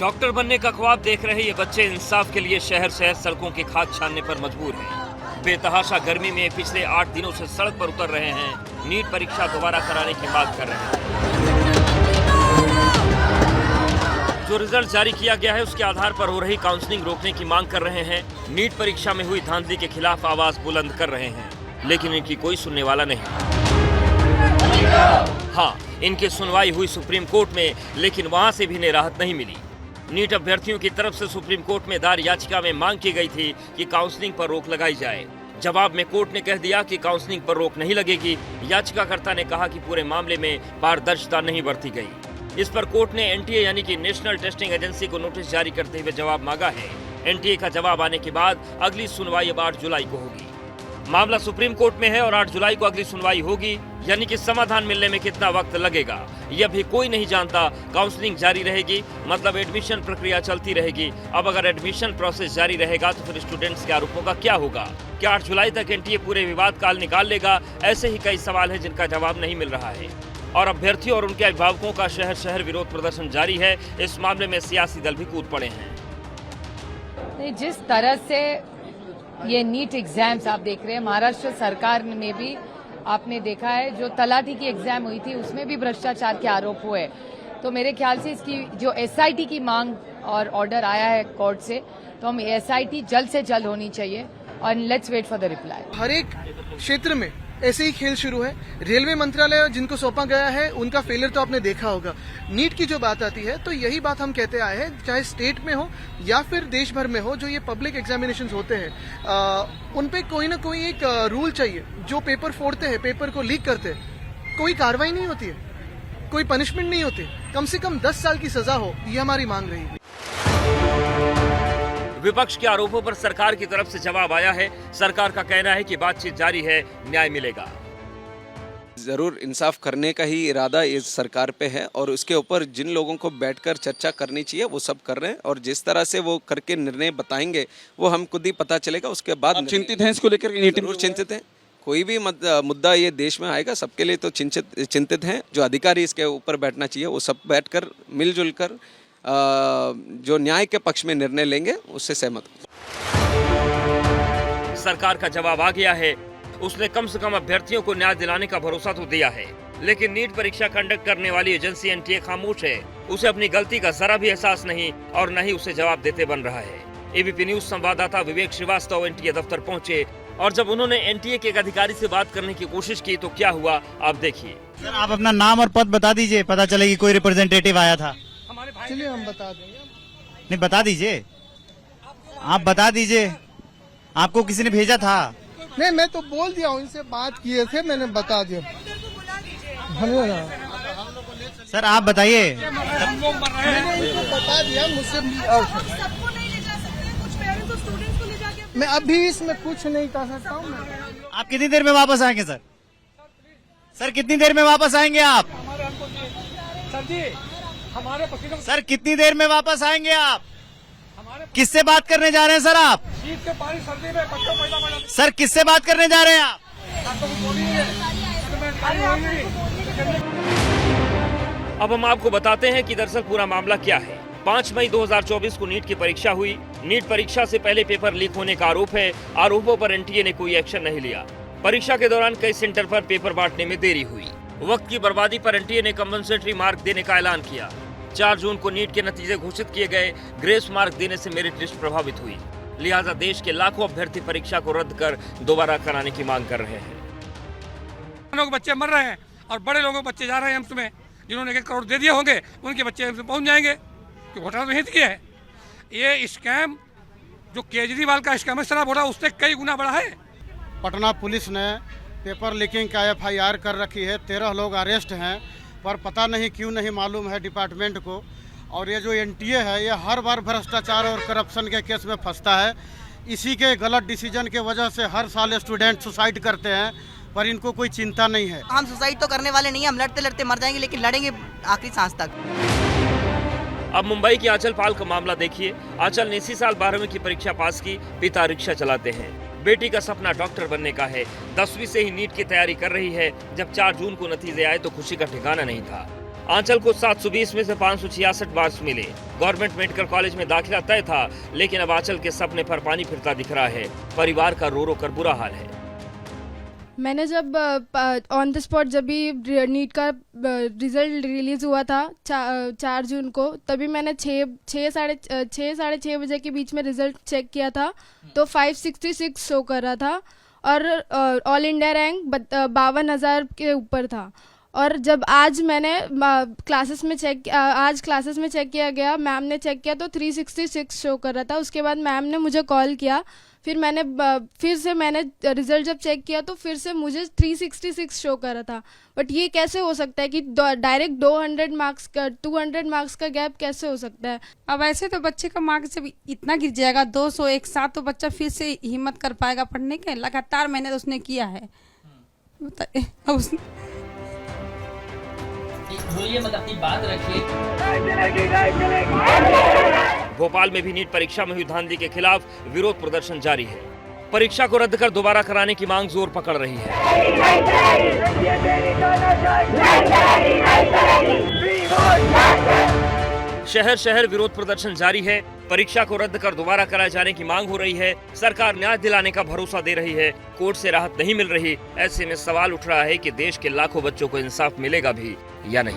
Doctor बनने का ख्वाब देख रहे ये बच्चे इंसाफ के लिए शहर शहर सड़कों की खाद छानने पर मजबूर हैं। बेतहाशा गर्मी में पिछले 8 दिनों से सड़क पर उतर रहे हैं। नीट परीक्षा दोबारा कराने की मांग कर रहे हैं। जो रिजल्ट जारी किया गया है उसके आधार पर हो रही काउंसलिंग रोकने की मांग कर रहे हैं। नीट परीक्षा में हुई धांधली के खिलाफ आवाज बुलंद कर रहे हैं, लेकिन इनकी कोई सुनने वाला नहीं। हाँ, इनकी सुनवाई हुई सुप्रीम कोर्ट में, लेकिन वहां से भी इन्हें राहत नहीं मिली। नीट अभ्यर्थियों की तरफ से सुप्रीम कोर्ट में दायर याचिका में मांग की गई थी कि काउंसलिंग पर रोक लगाई जाए। जवाब में कोर्ट ने कह दिया कि काउंसलिंग पर रोक नहीं लगेगी। याचिकाकर्ता ने कहा कि पूरे मामले में पारदर्शिता नहीं बरती गई। इस पर कोर्ट ने एनटीए यानी कि नेशनल टेस्टिंग एजेंसी को नोटिस जारी करते हुए जवाब मांगा है। एनटीए का जवाब आने के बाद अगली सुनवाई अब 8 जुलाई को होगी। मामला सुप्रीम कोर्ट में है और 8 जुलाई को अगली सुनवाई होगी, यानी कि समाधान मिलने में कितना वक्त लगेगा यह भी कोई नहीं जानता। काउंसलिंग जारी रहेगी, मतलब एडमिशन प्रक्रिया चलती रहेगी। अब अगर एडमिशन प्रोसेस जारी रहेगा तो फिर स्टूडेंट्स के आरोपों का क्या होगा? क्या 8 जुलाई तक एनटीए पूरे विवाद काल निकाल लेगा? ऐसे ही कई सवाल हैं जिनका जवाब नहीं मिल रहा है और अभ्यर्थियों और उनके अभिभावकों का शहर शहर विरोध प्रदर्शन जारी है। इस मामले में सियासी दल भी कूद पड़े हैं। जिस तरह से ये नीट एग्जाम्स आप देख रहे हैं, महाराष्ट्र सरकार में भी आपने देखा है, जो तलाटी की एग्जाम हुई थी उसमें भी भ्रष्टाचार के आरोप हुए। तो मेरे ख्याल से इसकी जो एसआईटी की मांग और ऑर्डर आया है कोर्ट से, तो हम एसआईटी जल्द से जल्द होनी चाहिए और let's wait for the reply. हर एक क्षेत्र में ऐसे ही खेल शुरू है। रेलवे मंत्रालय जिनको सौंपा गया है उनका फेलियर तो आपने देखा होगा। नीट की जो बात आती है तो यही बात हम कहते आए हैं, चाहे स्टेट में हो या फिर देश भर में हो, जो ये पब्लिक एग्जामिनेशन होते हैं उन पे कोई ना कोई एक रूल चाहिए। जो पेपर फोड़ते हैं, पेपर को लीक करते हैं, कोई कार्रवाई नहीं होती है, कोई पनिशमेंट नहीं होती। कम से कम 10 साल की सजा हो, ये हमारी मांग रही है। विपक्ष के आरोपों पर सरकार की तरफ से जवाब आया है। सरकार का कहना है कि बातचीत जारी है, न्याय मिलेगा। जरूर इंसाफ करने का ही इरादा इस सरकार पे है और उसके ऊपर जिन लोगों को बैठकर चर्चा करनी चाहिए वो सब कर रहे हैं और जिस तरह से वो करके निर्णय बताएंगे वो हम खुद ही पता चलेगा। उसके बाद आप चिंतित हैं इसको लेकर? जरूर चिंतित हैं। कोई भी मुद्दा ये देश में आएगा सबके लिए तो चिंतित हैं। जो अधिकारी इसके ऊपर बैठना चाहिए वो सब बैठकर मिलजुल कर जो न्याय के पक्ष में निर्णय लेंगे उससे सहमत हूं। सरकार का जवाब आ गया है। उसने कम से कम अभ्यर्थियों को न्याय दिलाने का भरोसा तो दिया है, लेकिन नीट परीक्षा कंडक्ट करने वाली एजेंसी एनटीए खामोश है। उसे अपनी गलती का जरा भी एहसास नहीं और न ही उसे जवाब देते बन रहा है। एबीपी न्यूज संवाददाता विवेक श्रीवास्तव एनटीए दफ्तर पहुंचे और जब उन्होंने एनटीए के एक अधिकारी से बात करने की कोशिश की तो क्या हुआ आप देखिए। सर, आप अपना नाम और पद बता दीजिए, पता चले कि कोई रिप्रेजेंटेटिव आया था। चलिए हम बता देंगे। नहीं, बता दीजिए, आप बता दीजिए। आपको किसी ने भेजा था? नहीं, मैं तो बोल दिया हूँ, इनसे बात किए थे, मैंने बता दिया। सर आप बताइए। मैंने इनको बता दिया, मुझसे मैं अभी इसमें कुछ नहीं कर सकता हूँ। आप कितनी देर में वापस आएंगे सर? सर कितनी देर में वापस आएंगे आप? सर कितनी देर में वापस आएंगे आप? किससे बात करने जा रहे हैं सर आप? सर किससे बात करने जा रहे हैं आप? अब हम आपको बताते हैं कि दरअसल पूरा मामला क्या है। 5 मई 2024 को नीट की परीक्षा हुई। नीट परीक्षा से पहले पेपर लीक होने का आरोप है। आरोपों पर एनटीए ने कोई एक्शन नहीं लिया। परीक्षा के दौरान कई सेंटर पर पेपर बांटने में देरी हुई। वक्त की बर्बादी पर एनटीए ने कंपनसेटरी मार्क देने का ऐलान किया। 4 जून को नीट के नतीजे घोषित किए गए। ग्रेस मार्क देने से मेरिट लिस्ट प्रभावित हुई, लिहाजा देश के लाखों अभ्यर्थी परीक्षा को रद्द कर दोबारा कराने की मांग कर रहे हैं। लोग बच्चे मर रहे हैं और बड़े लोगों के बच्चे जा रहे हैं एम्स में। जिन्होंने 1 करोड़ दे दिए होंगे उनके बच्चे एम्स में पहुंच जाएंगे, क्योंकि घोटाला तो हित किया है। ये स्कैम जो केजरीवाल का स्कैम है शराब घोटाला, उससे कई गुना बड़ा है। पटना पुलिस ने पेपर लीकिंग का एफआईआर कर रखी है। 13 लोग अरेस्ट हैं, पर पता नहीं क्यों नहीं मालूम है डिपार्टमेंट को। और ये जो एनटीए है ये हर बार भ्रष्टाचार और करप्शन के केस में फंसता है। इसी के गलत डिसीजन के वजह से हर साल स्टूडेंट सुसाइड करते हैं, पर इनको कोई चिंता नहीं है। हम सुसाइड तो करने वाले नहीं, हम लड़ते लड़ते मर जाएंगे, लेकिन लड़ेंगे आखिरी सांस तक। अब मुंबई की आंचल पाल का मामला देखिए। आंचल ने इसी साल 12वीं की परीक्षा पास की। पिता रिक्शा चलाते हैं। बेटी का सपना डॉक्टर बनने का है। 10वीं से ही नीट की तैयारी कर रही है। जब 4 जून को नतीजे आए तो खुशी का ठिकाना नहीं था। आंचल को 720 में से 566 मार्क्स मिले। गवर्नमेंट मेडिकल कॉलेज में दाखिला तय था, लेकिन अब आंचल के सपने पर पानी फिरता दिख रहा है। परिवार का रो रो कर बुरा हाल है। मैंने जब ऑन द स्पॉट जब भी नीट का रिजल्ट रिलीज़ हुआ था 4 जून को, तभी मैंने 6 साढ़े 6 बजे के बीच में रिजल्ट चेक किया था तो 566 शो कर रहा था और ऑल इंडिया रैंक 52,000 के ऊपर था। और जब आज मैंने क्लासेस में चेक किया गया, मैम ने चेक किया तो 366 शो कर रहा था। उसके बाद मैम ने मुझे कॉल किया, फिर से मैंने रिजल्ट जब चेक किया तो फिर से मुझे 366 शो कर रहा था। बट ये कैसे हो सकता है कि डायरेक्ट 200 मार्क्स का गैप कैसे हो सकता है? अब ऐसे तो बच्चे का मार्क्स जब इतना गिर जाएगा 200 एक साथ, तो बच्चा फिर से हिम्मत कर पाएगा पढ़ने के? लगातार मेहनत उसने किया है। बताइए अब उसने अपनी बात रखिए। भोपाल में भी नीट परीक्षा में हुई धांधली के खिलाफ विरोध प्रदर्शन जारी है। परीक्षा को रद्द कर दोबारा कराने की मांग जोर पकड़ रही है। शहर शहर विरोध प्रदर्शन जारी है। परीक्षा को रद्द कर दोबारा कराए जाने की मांग हो रही है। सरकार न्याय दिलाने का भरोसा दे रही है, कोर्ट से राहत नहीं मिल रही। ऐसे में सवाल उठ रहा है कि देश के लाखों बच्चों को इंसाफ मिलेगा भी या नहीं।